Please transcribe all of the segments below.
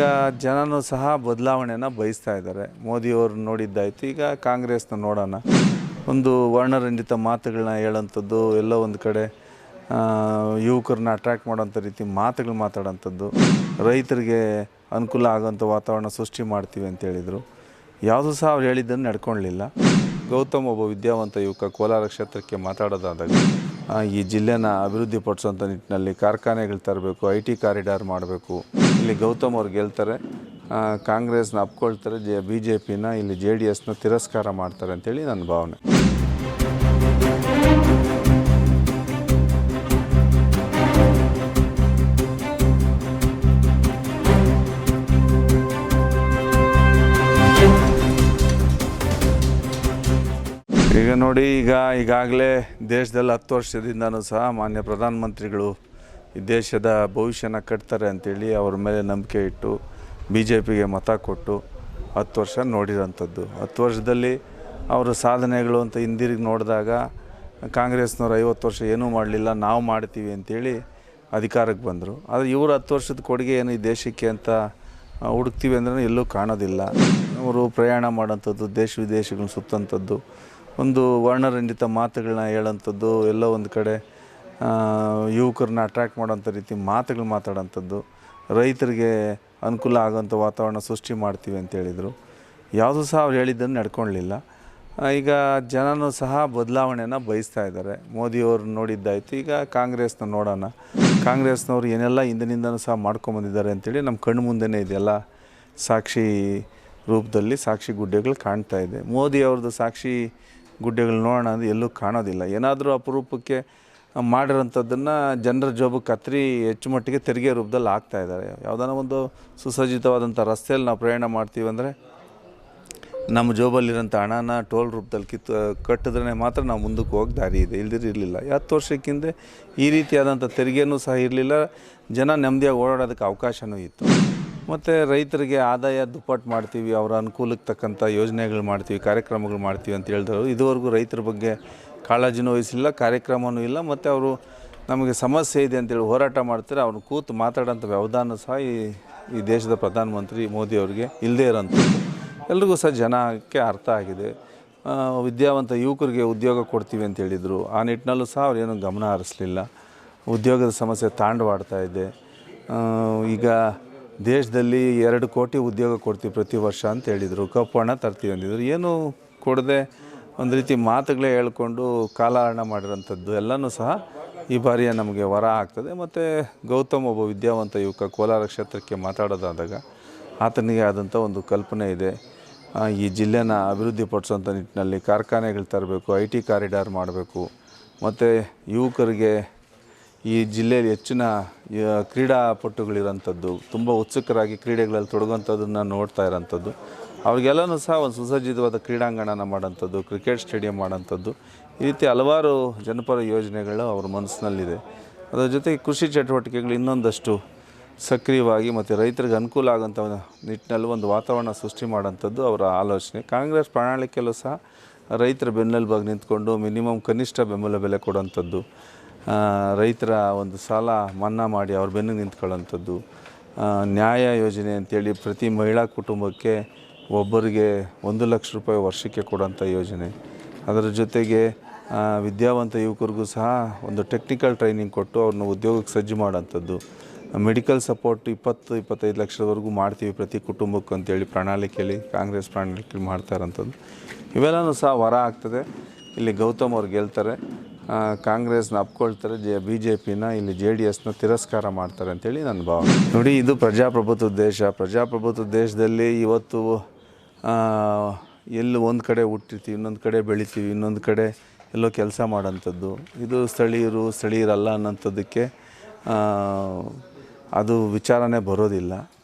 ಈಗ ಜನನೂ ಸಹ ಬದಲಾವಣೆನ ಬಯಸ್ತಾ ಇದ್ದಾರೆ. ಮೋದಿಯವರು ನೋಡಿದ್ದಾಯಿತು, ಈಗ ಕಾಂಗ್ರೆಸ್ನ ನೋಡೋಣ. ಒಂದು ವರ್ಣರಂಜಿತ ಮಾತುಗಳನ್ನ ಹೇಳೋಂಥದ್ದು, ಎಲ್ಲೋ ಒಂದು ಕಡೆ ಯುವಕರನ್ನ ಅಟ್ರ್ಯಾಕ್ಟ್ ಮಾಡೋಂಥ ರೀತಿ ಮಾತುಗಳು ಮಾತಾಡೋಂಥದ್ದು, ರೈತರಿಗೆ ಅನುಕೂಲ ಆಗೋಂಥ ವಾತಾವರಣ ಸೃಷ್ಟಿ ಮಾಡ್ತೀವಿ ಅಂತ ಹೇಳಿದರು. ಯಾವುದೂ ಸಹ ಅವ್ರು ಹೇಳಿದ್ದನ್ನು ನಡ್ಕೊಳ್ಳಲಿಲ್ಲ. ಗೌತಮ್ ಒಬ್ಬ ವಿದ್ಯಾವಂತ ಯುವಕ ಕೋಲಾರ ಕ್ಷೇತ್ರಕ್ಕೆ ಮಾತಾಡೋದಾದಾಗ ಈ ಜಿಲ್ಲೆನ ಅಭಿವೃದ್ಧಿಪಡಿಸೋಂಥ ನಿಟ್ಟಿನಲ್ಲಿ ಕಾರ್ಖಾನೆಗಳು ತರಬೇಕು, IT ಕಾರಿಡಾರ್ ಮಾಡಬೇಕು. ಇಲ್ಲಿ ಗೌತಮ್ ಅವ್ರು ಗೆಲ್ತಾರೆ, ಕಾಂಗ್ರೆಸ್ನ ಅಪ್ಕೊಳ್ತಾರೆ, BJPನ ಇಲ್ಲಿ JDSನ ತಿರಸ್ಕಾರ ಮಾಡ್ತಾರೆ ಅಂತೇಳಿ ನನ್ನ ಭಾವನೆ. ಈಗ ನೋಡಿ, ಈಗಾಗಲೇ ದೇಶದಲ್ಲಿ 10 ವರ್ಷದಿಂದನೂ ಸಹ ಮಾನ್ಯ ಪ್ರಧಾನಮಂತ್ರಿಗಳು ಈ ದೇಶದ ಭವಿಷ್ಯನ ಕಟ್ತಾರೆ ಅಂಥೇಳಿ ಅವ್ರ ಮೇಲೆ ನಂಬಿಕೆ ಇಟ್ಟು BJPಗೆ ಮತ ಕೊಟ್ಟು 10 ವರ್ಷ ನೋಡಿರೋಂಥದ್ದು. 10 ವರ್ಷದಲ್ಲಿ ಅವರ ಸಾಧನೆಗಳು ಅಂತ ಹಿಂದಿರುಗಿ ನೋಡಿದಾಗ ಕಾಂಗ್ರೆಸ್ನವ್ರು 50 ವರ್ಷ ಏನೂ ಮಾಡಲಿಲ್ಲ, ನಾವು ಮಾಡ್ತೀವಿ ಅಂಥೇಳಿ ಅಧಿಕಾರಕ್ಕೆ ಬಂದರು. ಆದರೆ ಇವರು 10 ವರ್ಷದ ಕೊಡುಗೆ ಏನು ಈ ದೇಶಕ್ಕೆ ಅಂತ ಹುಡುಕ್ತೀವಿ ಅಂದ್ರೆ ಎಲ್ಲೂ ಕಾಣೋದಿಲ್ಲ. ಅವರು ಪ್ರಯಾಣ ಮಾಡೋಂಥದ್ದು, ದೇಶ ವಿದೇಶಗಳನ್ನ ಸುತ್ತೋಂಥದ್ದು, ಒಂದು ವರ್ಣರಂಜಿತ ಮಾತುಗಳನ್ನ ಹೇಳೋಂಥದ್ದು, ಎಲ್ಲೋ ಒಂದು ಕಡೆ ಯುವಕರನ್ನ ಅಟ್ರ್ಯಾಕ್ಟ್ ಮಾಡೋಂಥ ರೀತಿ ಮಾತುಗಳು ಮಾತಾಡೋಂಥದ್ದು, ರೈತರಿಗೆ ಅನುಕೂಲ ಆಗೋಂಥ ವಾತಾವರಣ ಸೃಷ್ಟಿ ಮಾಡ್ತೀವಿ ಅಂತ ಹೇಳಿದರು. ಯಾವುದೂ ಸಹ ಅವ್ರು ಹೇಳಿದ್ದನ್ನು ನಡ್ಕೊಳ್ಳಲಿಲ್ಲ. ಈಗ ಜನನೂ ಸಹ ಬದಲಾವಣೆನ ಬಯಸ್ತಾ ಇದ್ದಾರೆ. ಮೋದಿಯವರು ನೋಡಿದ್ದಾಯಿತು, ಈಗ ಕಾಂಗ್ರೆಸ್ನ ನೋಡೋಣ. ಕಾಂಗ್ರೆಸ್ನವ್ರು ಏನೆಲ್ಲ ಹಿಂದಿನಿಂದನೂ ಸಹ ಮಾಡ್ಕೊಂಬಂದಿದ್ದಾರೆ ಅಂಥೇಳಿ ನಮ್ಮ ಕಣ್ಣು ಮುಂದೆನೇ ಇದೆಲ್ಲ ಸಾಕ್ಷಿ ರೂಪದಲ್ಲಿ ಸಾಕ್ಷಿ ಗುಡ್ಡೆಗಳು ಕಾಣ್ತಾ ಇದೆ. ಮೋದಿ ಅವ್ರದ್ದು ಸಾಕ್ಷಿ ಗುಡ್ಡೆಗಳು ನೋಡೋಣ ಅಂದರೆ ಎಲ್ಲೂ ಕಾಣೋದಿಲ್ಲ. ಏನಾದರೂ ಅಪರೂಪಕ್ಕೆ ಮಾಡಿರೋಂಥದ್ದನ್ನು ಜನರ ಜೋಬಕ್ಕೆ ಕತ್ತರಿ ಹೆಚ್ಚು ಮಟ್ಟಿಗೆ ತೆರಿಗೆ ರೂಪದಲ್ಲಿ ಹಾಕ್ತಾಯಿದ್ದಾರೆ. ಯಾವುದಾನ ಒಂದು ಸುಸಜ್ಜಿತವಾದಂಥ ರಸ್ತೆಯಲ್ಲಿ ನಾವು ಪ್ರಯಾಣ ಮಾಡ್ತೀವಿ ಅಂದರೆ ನಮ್ಮ ಜೋಬಲ್ಲಿರೋಂಥ ಹಣನ ಟೋಲ್ ರೂಪದಲ್ಲಿ ಕಟ್ಟಿದ್ರೆ ಮಾತ್ರ ನಾವು ಮುಂದಕ್ಕೆ ಹೋಗಿ ದಾರಿ ಇದೆ, ಇರಲಿಲ್ಲ. 10 ವರ್ಷಕ್ಕಿಂತ ಈ ರೀತಿಯಾದಂಥ ತೆರಿಗೆನೂ ಸಹ ಇರಲಿಲ್ಲ. ಜನ ನೆಮ್ಮದಿಯಾಗಿ ಓಡಾಡೋದಕ್ಕೆ ಅವಕಾಶವೂ ಇತ್ತು. ಮತ್ತು ರೈತರಿಗೆ ಆದಾಯ ದುಪ್ಪಟ್ಟು ಮಾಡ್ತೀವಿ, ಅವರ ಅನುಕೂಲಕ್ಕೆ ತಕ್ಕಂಥ ಯೋಜನೆಗಳು ಮಾಡ್ತೀವಿ, ಕಾರ್ಯಕ್ರಮಗಳು ಮಾಡ್ತೀವಿ ಅಂತ ಹೇಳಿದ್ರು. ಇದುವರೆಗೂ ರೈತರ ಬಗ್ಗೆ ಕಾಳಜಿನೂ ವಹಿಸಿಲ್ಲ, ಕಾರ್ಯಕ್ರಮವೂ ಇಲ್ಲ. ಮತ್ತು ಅವರು ನಮಗೆ ಸಮಸ್ಯೆ ಇದೆ ಅಂತೇಳಿ ಹೋರಾಟ ಮಾಡ್ತಾರೆ. ಅವ್ರನ್ನ ಕೂತು ಮಾತಾಡೋಂಥ ವ್ಯವಧಾನ ಸಹ ಈ ದೇಶದ ಪ್ರಧಾನಮಂತ್ರಿ ಮೋದಿಯವರಿಗೆ ಇಲ್ಲದೇ ಇರೋಂಥದ್ದು ಎಲ್ರಿಗೂ ಸಹ ಜನಕ್ಕೆ ಅರ್ಥ ಆಗಿದೆ. ವಿದ್ಯಾವಂತ ಯುವಕರಿಗೆ ಉದ್ಯೋಗ ಕೊಡ್ತೀವಿ ಅಂತ ಹೇಳಿದರು. ಆ ನಿಟ್ಟಿನಲ್ಲೂ ಸಹ ಅವ್ರೇನು ಗಮನ ಹರಿಸಲಿಲ್ಲ. ಉದ್ಯೋಗದ ಸಮಸ್ಯೆ ತಾಂಡವಾಡ್ತಾ ಇದೆ. ಈಗ ದೇಶದಲ್ಲಿ 2 ಕೋಟಿ ಉದ್ಯೋಗ ಕೊಡ್ತೀವಿ ಪ್ರತಿ ವರ್ಷ ಅಂತ ಹೇಳಿದರು. ಕಪ್ಪು ಹಣ ತರ್ತೀವಿ ಅಂದಿದ್ರು. ಏನೂ ಕೊಡದೆ ಒಂದು ರೀತಿ ಮಾತುಗಳೇ ಹೇಳ್ಕೊಂಡು ಕಾಲಹರಣ ಮಾಡಿರೋಂಥದ್ದು ಎಲ್ಲನೂ ಸಹ ಈ ಬಾರಿಯ ನಮಗೆ ವರ ಆಗ್ತದೆ. ಮತ್ತು ಗೌತಮ್ ಒಬ್ಬ ವಿದ್ಯಾವಂತ ಯುವಕ ಕೋಲಾರ ಕ್ಷೇತ್ರಕ್ಕೆ ಮಾತಾಡೋದಾದಾಗ ಆತನಿಗೆ ಆದಂಥ ಒಂದು ಕಲ್ಪನೆ ಇದೆ. ಈ ಜಿಲ್ಲೆನ ಅಭಿವೃದ್ಧಿಪಡಿಸೋಂಥ ನಿಟ್ಟಿನಲ್ಲಿ ಕಾರ್ಖಾನೆಗಳು ತರಬೇಕು, IT ಕಾರಿಡಾರ್ ಮಾಡಬೇಕು. ಮತ್ತು ಯುವಕರಿಗೆ ಈ ಜಿಲ್ಲೆಯಲ್ಲಿ ಹೆಚ್ಚಿನ ಕ್ರೀಡಾಪಟುಗಳಿರೋಂಥದ್ದು, ತುಂಬ ಉತ್ಸುಕರಾಗಿ ಕ್ರೀಡೆಗಳಲ್ಲಿ ತೊಡಗೋಂಥದ್ದನ್ನು ನೋಡ್ತಾ ಇರೋಂಥದ್ದು, ಅವ್ರಿಗೆಲ್ಲನೂ ಸಹ ಒಂದು ಸುಸಜ್ಜಿತವಾದ ಕ್ರೀಡಾಂಗಣನ ಮಾಡೋಂಥದ್ದು, ಕ್ರಿಕೆಟ್ ಸ್ಟೇಡಿಯಂ ಮಾಡೋಂಥದ್ದು, ಈ ರೀತಿ ಹಲವಾರು ಜನಪರ ಯೋಜನೆಗಳು ಅವ್ರ ಮನಸ್ಸಿನಲ್ಲಿದೆ. ಅದರ ಜೊತೆಗೆ ಕೃಷಿ ಚಟುವಟಿಕೆಗಳು ಇನ್ನೊಂದಷ್ಟು ಸಕ್ರಿಯವಾಗಿ ಮತ್ತು ರೈತರಿಗೆ ಅನುಕೂಲ ಆಗೋಂಥ ನಿಟ್ಟಿನಲ್ಲಿ ಒಂದು ವಾತಾವರಣ ಸೃಷ್ಟಿ ಮಾಡೋಂಥದ್ದು ಅವರ ಆಲೋಚನೆ. ಕಾಂಗ್ರೆಸ್ ಪ್ರಣಾಳಿಕೆಯಲ್ಲೂ ಸಹ ರೈತರ ಬೆನ್ನೆಲುಬಾಗಿ ನಿಂತ್ಕೊಂಡು ಮಿನಿಮಮ್ ಕನಿಷ್ಠ ಬೆಂಬಲ ಬೆಲೆ ಕೊಡೋಂಥದ್ದು, ರೈತರ ಒಂದು ಸಾಲ ಮನ್ನಾ ಮಾಡಿ ಅವ್ರ ಬೆನ್ನಿಗೆ ನಿಂತ್ಕೊಳ್ಳೋಂಥದ್ದು, ನ್ಯಾಯ ಯೋಜನೆ ಅಂತೇಳಿ ಪ್ರತಿ ಮಹಿಳಾ ಕುಟುಂಬಕ್ಕೆ ಒಬ್ಬರಿಗೆ 1 ಲಕ್ಷ ರೂಪಾಯಿ ವರ್ಷಕ್ಕೆ ಕೊಡೋಂಥ ಯೋಜನೆ. ಅದರ ಜೊತೆಗೆ ವಿದ್ಯಾವಂತ ಯುವಕರಿಗೂ ಸಹ ಒಂದು ಟೆಕ್ನಿಕಲ್ ಟ್ರೈನಿಂಗ್ ಕೊಟ್ಟು ಅವ್ರನ್ನ ಉದ್ಯೋಗಕ್ಕೆ ಸಜ್ಜು ಮಾಡೋಂಥದ್ದು, ಮೆಡಿಕಲ್ ಸಪೋರ್ಟ್ 20-25 ಲಕ್ಷದವರೆಗೂ ಮಾಡ್ತೀವಿ ಪ್ರತಿ ಕುಟುಂಬಕ್ಕೂ ಅಂತೇಳಿ ಕಾಂಗ್ರೆಸ್ ಪ್ರಣಾಳಿಕೆಯಲ್ಲಿ ಮಾಡ್ತಾ ಇರೋಂಥದ್ದು ಇವೆಲ್ಲವೂ ಸಹ ವರ ಆಗ್ತದೆ. ಇಲ್ಲಿ ಗೌತಮ್ ಅವ್ರು ಗೆಲ್ತಾರೆ, ಕಾಂಗ್ರೆಸ್ನ ಅಪ್ಕೊಳ್ತಾರೆ, BJPನ ಇಲ್ಲಿ JDSನ ತಿರಸ್ಕಾರ ಮಾಡ್ತಾರೆ ಅಂತೇಳಿ ನನ್ನ ಭಾವನೆ. ನೋಡಿ, ಇದು ಪ್ರಜಾಪ್ರಭುತ್ವ ದೇಶ. ಪ್ರಜಾಪ್ರಭುತ್ವ ದೇಶದಲ್ಲಿ ಇವತ್ತು ಎಲ್ಲೂ ಒಂದು ಕಡೆ ಹುಟ್ಟಿರ್ತೀವಿ, ಇನ್ನೊಂದು ಕಡೆ ಬೆಳಿತೀವಿ, ಇನ್ನೊಂದು ಕಡೆ ಎಲ್ಲೋ ಕೆಲಸ ಮಾಡೋಂಥದ್ದು. ಇದು ಸ್ಥಳೀಯರಲ್ಲ ಅನ್ನೋಂಥದ್ದಕ್ಕೆ ಅದು ವಿಚಾರನೇ ಬರೋದಿಲ್ಲ.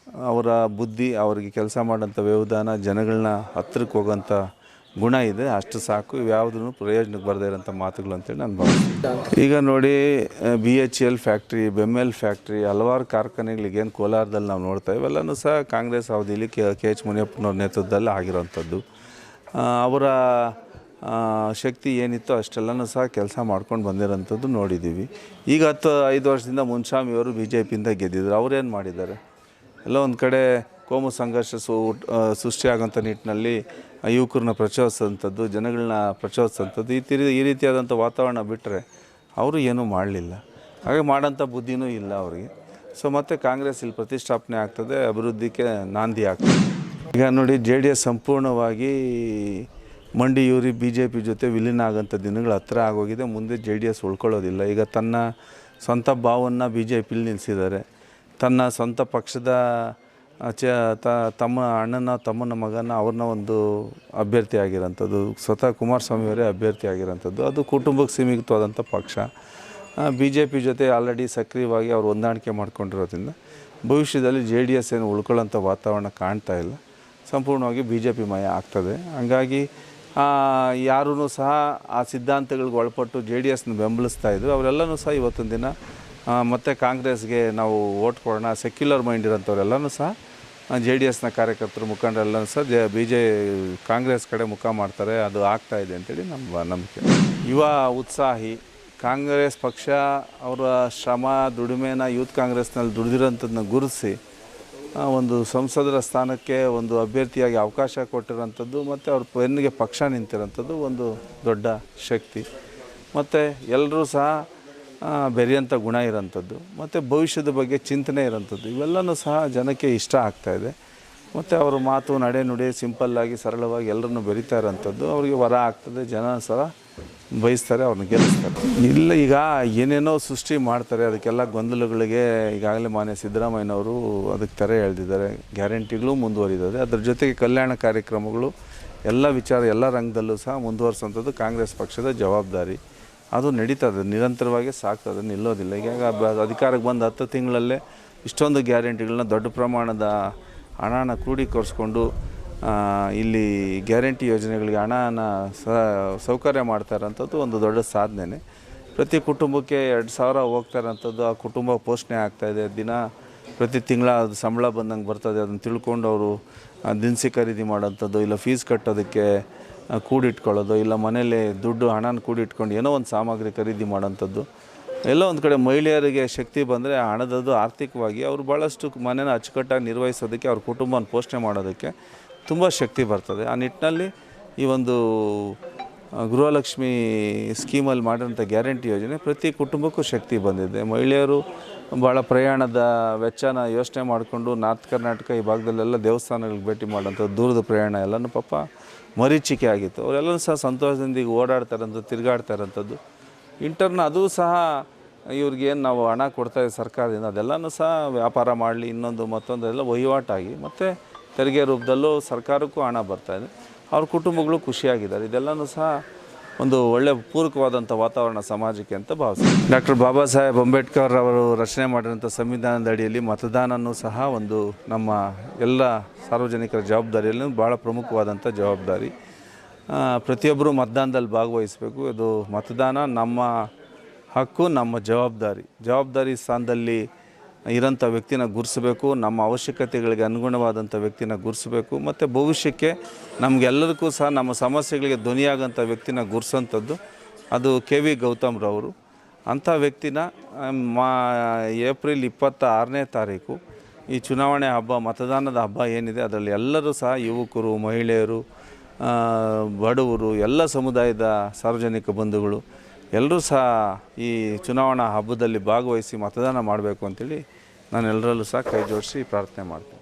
ಅವರ ಬುದ್ಧಿ, ಅವರಿಗೆ ಕೆಲಸ ಮಾಡೋಂಥ ವ್ಯವಧಾನ, ಜನಗಳನ್ನ ಹತ್ತಿರಕ್ಕೆ ಹೋಗೋಂಥ ಗುಣ ಇದೆ, ಅಷ್ಟು ಸಾಕು. ಇವ್ಯಾವುದೂ ಪ್ರಯೋಜನಕ್ಕೆ ಬರದೇ ಇರೋಂಥ ಮಾತುಗಳು ಅಂತೇಳಿ ನಾನು ಭಾವಿಸ್ತೀನಿ. ಈಗ ನೋಡಿ, BHEL ಫ್ಯಾಕ್ಟ್ರಿ, ಬೆಮ್ಮೆಲ್ ಫ್ಯಾಕ್ಟ್ರಿ, ಹಲವಾರು ಕಾರ್ಖಾನೆಗಳಿಗೇನು ಕೋಲಾರದಲ್ಲಿ ನಾವು ನೋಡ್ತಾ ಇವೆಲ್ಲನೂ ಸಹ ಕಾಂಗ್ರೆಸ್ ಅವಧಿಯಲ್ಲಿ KH ಮುನಿಯಪ್ಪನವ್ರ ನೇತೃತ್ವದಲ್ಲಿ ಆಗಿರೋಂಥದ್ದು. ಅವರ ಶಕ್ತಿ ಏನಿತ್ತು ಅಷ್ಟೆಲ್ಲನೂ ಸಹ ಕೆಲಸ ಮಾಡ್ಕೊಂಡು ಬಂದಿರೋಂಥದ್ದು ನೋಡಿದ್ದೀವಿ. ಈಗ 5 ವರ್ಷದಿಂದ ಮುನ್ಸ್ವಾಮಿಯವರು BJPಯಿಂದ ಗೆದ್ದಿದ್ರು. ಅವ್ರೇನು ಮಾಡಿದ್ದಾರೆ? ಎಲ್ಲ ಒಂದು ಕಡೆ ಕೋಮು ಸಂಘರ್ಷ ಸೃಷ್ಟಿಯಾಗೋಂಥ ನಿಟ್ಟಿನಲ್ಲಿ ಯುವಕರನ್ನ ಪ್ರಚೋದಿಸೋಂಥದ್ದು, ಜನಗಳನ್ನ ಪ್ರಚೋದಿಸೋಂಥದ್ದು, ಈ ರೀತಿಯಾದಂಥ ವಾತಾವರಣ ಬಿಟ್ಟರೆ ಅವರು ಏನೂ ಮಾಡಲಿಲ್ಲ. ಹಾಗೆ ಮಾಡೋಂಥ ಬುದ್ಧಿನೂ ಇಲ್ಲ ಅವರಿಗೆ. ಸೊ ಮತ್ತು ಕಾಂಗ್ರೆಸ್ ಇಲ್ಲಿ ಪ್ರತಿಷ್ಠಾಪನೆ ಆಗ್ತದೆ, ಅಭಿವೃದ್ಧಿಗೆ ನಾಂದಿ ಆಗ್ತದೆ. ಈಗ ನೋಡಿ JDS ಸಂಪೂರ್ಣವಾಗಿ ಮಂಡಿಯೂರಿ BJP ಜೊತೆ ವಿಲೀನ ಆಗೋಂಥ ದಿನಗಳು ಹತ್ತಿರ ಆಗೋಗಿದೆ. ಮುಂದೆ JDS ಉಳ್ಕೊಳ್ಳೋದಿಲ್ಲ. ಈಗ ತನ್ನ ಸ್ವಂತ ಭಾವವನ್ನು BJPಲಿ ನಿಲ್ಲಿಸಿದ್ದಾರೆ. ತನ್ನ ಸ್ವಂತ ಪಕ್ಷದ ತಮ್ಮ ಅಣ್ಣನ ತಮ್ಮನ ಮಗನ ಅವ್ರನ್ನ ಒಂದು ಅಭ್ಯರ್ಥಿ ಆಗಿರೋಂಥದ್ದು, ಸ್ವತಃ ಕುಮಾರಸ್ವಾಮಿಯವರೇ ಅಭ್ಯರ್ಥಿ ಆಗಿರೋಂಥದ್ದು. ಅದು ಕುಟುಂಬಕ್ಕೆ ಸೀಮಿತವಾದಂಥ ಪಕ್ಷ. BJP ಜೊತೆ ಆಲ್ರೆಡಿ ಸಕ್ರಿಯವಾಗಿ ಅವರು ಹೊಂದಾಣಿಕೆ ಮಾಡ್ಕೊಂಡಿರೋದ್ರಿಂದ ಭವಿಷ್ಯದಲ್ಲಿ JDS ಏನು ಉಳ್ಕೊಳ್ಳೋಂಥ ವಾತಾವರಣ ಕಾಣ್ತಾ ಇಲ್ಲ. ಸಂಪೂರ್ಣವಾಗಿ BJP ಮಯ ಆಗ್ತದೆ. ಹಂಗಾಗಿ ಯಾರೂ ಸಹ ಆ ಸಿದ್ಧಾಂತಗಳಿಗೆ ಒಳಪಟ್ಟು JDSನ ಬೆಂಬಲಿಸ್ತಾ ಇದ್ರು. ಅವರೆಲ್ಲನೂ ಸಹ ಇವತ್ತಿನ ದಿನ ಮತ್ತು ಕಾಂಗ್ರೆಸ್ಗೆ ನಾವು ವೋಟ್ ಕೊಡೋಣ, ಸೆಕ್ಯುಲರ್ ಮೈಂಡ್ ಇರೋಂಥವ್ರೆಲ್ಲನೂ ಸಹ JDSನ ಕಾರ್ಯಕರ್ತರು ಮುಖಂಡರೆಲ್ಲನೂ ಸಹ ಕಾಂಗ್ರೆಸ್ ಕಡೆ ಮುಖ ಮಾಡ್ತಾರೆ. ಅದು ಆಗ್ತಾಯಿದೆ ಅಂತೇಳಿ ನಮ್ಮ ನಂಬಿಕೆ. ಯುವ ಉತ್ಸಾಹಿ ಕಾಂಗ್ರೆಸ್ ಪಕ್ಷ ಅವರ ಶ್ರಮ ದುಡಿಮೆನ ಯೂತ್ ಕಾಂಗ್ರೆಸ್ನಲ್ಲಿ ದುಡಿದಿರೋಂಥದ್ದನ್ನ ಗುರುತಿಸಿ ಒಂದು ಸಂಸದರ ಸ್ಥಾನಕ್ಕೆ ಒಂದು ಅಭ್ಯರ್ಥಿಯಾಗಿ ಅವಕಾಶ ಕೊಟ್ಟಿರೋಂಥದ್ದು ಮತ್ತು ಅವ್ರ ಬೆನ್ನಿಗೆ ಪಕ್ಷ ನಿಂತಿರೋಂಥದ್ದು ಒಂದು ದೊಡ್ಡ ಶಕ್ತಿ. ಮತ್ತು ಎಲ್ಲರೂ ಸಹ ಬೆರೆಯಂಥ ಗುಣ ಇರೋಂಥದ್ದು ಮತ್ತು ಭವಿಷ್ಯದ ಬಗ್ಗೆ ಚಿಂತನೆ ಇರೋಂಥದ್ದು, ಇವೆಲ್ಲವೂ ಸಹ ಜನಕ್ಕೆ ಇಷ್ಟ ಆಗ್ತಾಯಿದೆ. ಮತ್ತು ಅವರ ಮಾತು ನಡೆ ನುಡಿ ಸಿಂಪಲ್ಲಾಗಿ ಸರಳವಾಗಿ ಎಲ್ಲರನ್ನೂ ಬೆರೀತಾ ಇರೋಂಥದ್ದು ಅವ್ರಿಗೆ ವರ ಆಗ್ತದೆ. ಜನ ಸಹ ಬಯಸ್ತಾರೆ, ಅವ್ರನ್ನ ಗೆಲ್ಲಿಸ್ತಾರೆ. ಇಲ್ಲ, ಈಗ ಏನೇನೋ ಸೃಷ್ಟಿ ಮಾಡ್ತಾರೆ, ಅದಕ್ಕೆಲ್ಲ ಗೊಂದಲಗಳಿಗೆ ಈಗಾಗಲೇ ಮಾನ್ಯ ಸಿದ್ದರಾಮಯ್ಯನವರು ಅದಕ್ಕೆ ತೆರೆ ಎಳೆದಿದ್ದಾರೆ. ಗ್ಯಾರಂಟಿಗಳು ಮುಂದುವರಿದಿದೆ. ಅದ್ರ ಜೊತೆಗೆ ಕಲ್ಯಾಣ ಕಾರ್ಯಕ್ರಮಗಳು ಎಲ್ಲ ವಿಚಾರ ಎಲ್ಲ ರಂಗದಲ್ಲೂ ಸಹ ಮುಂದುವರಿಸುವಂಥದ್ದು ಕಾಂಗ್ರೆಸ್ ಪಕ್ಷದ ಜವಾಬ್ದಾರಿ. ಅದು ನಡೀತದೆ, ನಿರಂತರವಾಗಿ ಸಾಗ್ತದೆ, ನಿಲ್ಲೋದಿಲ್ಲ. ಈಗ ಅಧಿಕಾರಕ್ಕೆ ಬಂದ 10 ತಿಂಗಳಲ್ಲೇ ಇಷ್ಟೊಂದು ಗ್ಯಾರಂಟಿಗಳನ್ನ ದೊಡ್ಡ ಪ್ರಮಾಣದ ಹಣನ ಕ್ರೋಢೀಕರಿಸ್ಕೊಂಡು ಇಲ್ಲಿ ಗ್ಯಾರಂಟಿ ಯೋಜನೆಗಳಿಗೆ ಹಣನ ಸೌಕರ್ಯ ಮಾಡ್ತಾ ಇರೋಂಥದ್ದು ಒಂದು ದೊಡ್ಡ ಸಾಧನೆ. ಪ್ರತಿ ಕುಟುಂಬಕ್ಕೆ 2,000 ಹೋಗ್ತಾ ಇರೋಂಥದ್ದು, ಆ ಕುಟುಂಬ ಪೋಷಣೆ ಆಗ್ತಾಯಿದೆ. ಪ್ರತಿ ತಿಂಗಳ ಅದು ಸಂಬಳ ಬಂದಂಗೆ ಬರ್ತದೆ. ಅದನ್ನು ತಿಳ್ಕೊಂಡು ಅವರು ದಿನಸಿ ಖರೀದಿ ಮಾಡೋಂಥದ್ದು, ಇಲ್ಲ ಫೀಸ್ ಕಟ್ಟೋದಕ್ಕೆ ಕೂಡಿಟ್ಕೊಳ್ಳೋದು, ಇಲ್ಲ ಮನೇಲಿ ಹಣನ ಕೂಡಿಟ್ಕೊಂಡು ಏನೋ ಒಂದು ಸಾಮಗ್ರಿ ಖರೀದಿ ಮಾಡೋಂಥದ್ದು. ಎಲ್ಲ ಒಂದು ಕಡೆ ಮಹಿಳೆಯರಿಗೆ ಶಕ್ತಿ ಬಂದರೆ ಹಣದದ್ದು ಆರ್ಥಿಕವಾಗಿ ಅವರು ಭಾಳಷ್ಟು ಮನೇನ ಅಚ್ಚುಕಟ್ಟಾಗಿ ನಿರ್ವಹಿಸೋದಕ್ಕೆ, ಅವ್ರ ಕುಟುಂಬನ ಪೋಷಣೆ ಮಾಡೋದಕ್ಕೆ ತುಂಬ ಶಕ್ತಿ ಬರ್ತದೆ. ಆ ನಿಟ್ಟಿನಲ್ಲಿ ಈ ಒಂದು ಗೃಹಲಕ್ಷ್ಮಿ ಸ್ಕೀಮಲ್ಲಿ ಮಾಡಿರೋಂಥ ಗ್ಯಾರಂಟಿ ಯೋಜನೆ ಪ್ರತಿ ಕುಟುಂಬಕ್ಕೂ ಶಕ್ತಿ ಬಂದಿದೆ. ಮಹಿಳೆಯರು ಭಾಳ ಪ್ರಯಾಣದ ವೆಚ್ಚನ ಯೋಚನೆ ಮಾಡಿಕೊಂಡು ನಾರ್ತ್ ಕರ್ನಾಟಕ ಈ ಭಾಗದಲ್ಲೆಲ್ಲ ದೇವಸ್ಥಾನಗಳಿಗೆ ಭೇಟಿ ಮಾಡೋಂಥದ್ದು, ದೂರದ ಪ್ರಯಾಣ ಎಲ್ಲನೂ ಪಾಪ ಮರೀಚಿಕೆ ಆಗಿತ್ತು. ಅವರೆಲ್ಲರೂ ಸಹ ಸಂತೋಷದಿಂದ ಈಗ ಓಡಾಡ್ತಾ ಇರೋಂಥದ್ದು, ತಿರುಗಾಡ್ತಾ ಇರೋಂಥದ್ದು. ಅದು ಸಹ ಇವ್ರಿಗೇನು ನಾವು ಹಣ ಕೊಡ್ತಾಯಿದ್ದೀವಿ ಸರ್ಕಾರದಿಂದ, ಅದೆಲ್ಲನೂ ಸಹ ವ್ಯಾಪಾರ ಮಾಡಲಿ, ಇನ್ನೊಂದು ಮತ್ತೊಂದು ಎಲ್ಲ ವಹಿವಾಟಾಗಿ ಮತ್ತು ತೆರಿಗೆ ರೂಪದಲ್ಲೂ ಸರ್ಕಾರಕ್ಕೂ ಹಣ ಬರ್ತಾಯಿದೆ. ಅವ್ರ ಕುಟುಂಬಗಳು ಖುಷಿಯಾಗಿದ್ದಾರೆ. ಇದೆಲ್ಲನೂ ಸಹ ಒಂದು ಒಳ್ಳೆಯ ಪೂರಕವಾದಂಥ ವಾತಾವರಣ ಸಮಾಜಕ್ಕೆ ಅಂತ ಭಾವಿಸ್ತೀನಿ. ಡಾಕ್ಟರ್ ಬಾಬಾ ಸಾಹೇಬ್ ಅಂಬೇಡ್ಕರ್ ಅವರು ರಚನೆ ಮಾಡಿರೋಂಥ ಸಂವಿಧಾನದ ಅಡಿಯಲ್ಲಿ ಮತದಾನವೂ ಸಹ ಒಂದು ನಮ್ಮ ಎಲ್ಲ ಸಾರ್ವಜನಿಕರ ಜವಾಬ್ದಾರಿಯಲ್ಲಿ ಭಾಳ ಪ್ರಮುಖವಾದಂಥ ಜವಾಬ್ದಾರಿ. ಪ್ರತಿಯೊಬ್ಬರೂ ಮತದಾನದಲ್ಲಿ ಭಾಗವಹಿಸಬೇಕು. ಇದು ಮತದಾನ ನಮ್ಮ ಹಕ್ಕು, ನಮ್ಮ ಜವಾಬ್ದಾರಿ ಸ್ಥಾನದಲ್ಲಿ ಇರೋಂಥ ವ್ಯಕ್ತಿನ ಗುರುತಿಸಬೇಕು. ನಮ್ಮ ಅವಶ್ಯಕತೆಗಳಿಗೆ ಅನುಗುಣವಾದಂಥ ವ್ಯಕ್ತಿನ ಗುರುತಿಸಬೇಕು. ಮತ್ತು ಭವಿಷ್ಯಕ್ಕೆ ನಮಗೆಲ್ಲರಿಗೂ ಸಹ ನಮ್ಮ ಸಮಸ್ಯೆಗಳಿಗೆ ಧ್ವನಿಯಾಗೋಂಥ ವ್ಯಕ್ತಿನ ಗುರುತಿಸೋಂಥದ್ದು ಅದು KV ಗೌತಮ್ರವರು. ಅಂಥ ವ್ಯಕ್ತಿನ ಏಪ್ರಿಲ್ 26ನೇ ತಾರೀಕು ಈ ಚುನಾವಣೆ ಹಬ್ಬ, ಮತದಾನದ ಹಬ್ಬ ಏನಿದೆ, ಅದರಲ್ಲಿ ಎಲ್ಲರೂ ಸಹ ಯುವಕರು, ಮಹಿಳೆಯರು, ಬಡವರು, ಎಲ್ಲ ಸಮುದಾಯದ ಸಾರ್ವಜನಿಕ ಬಂಧುಗಳು ಎಲ್ಲರೂ ಸಹ ಈ ಚುನಾವಣಾ ಹಬ್ಬದಲ್ಲಿ ಭಾಗವಹಿಸಿ ಮತದಾನ ಮಾಡಬೇಕು ಅಂತೇಳಿ ನಾನು ಎಲ್ಲರಲ್ಲೂ ಸಹ ಕೈ ಜೋಡಿಸಿ ಪ್ರಾರ್ಥನೆ ಮಾಡ್ತೀನಿ.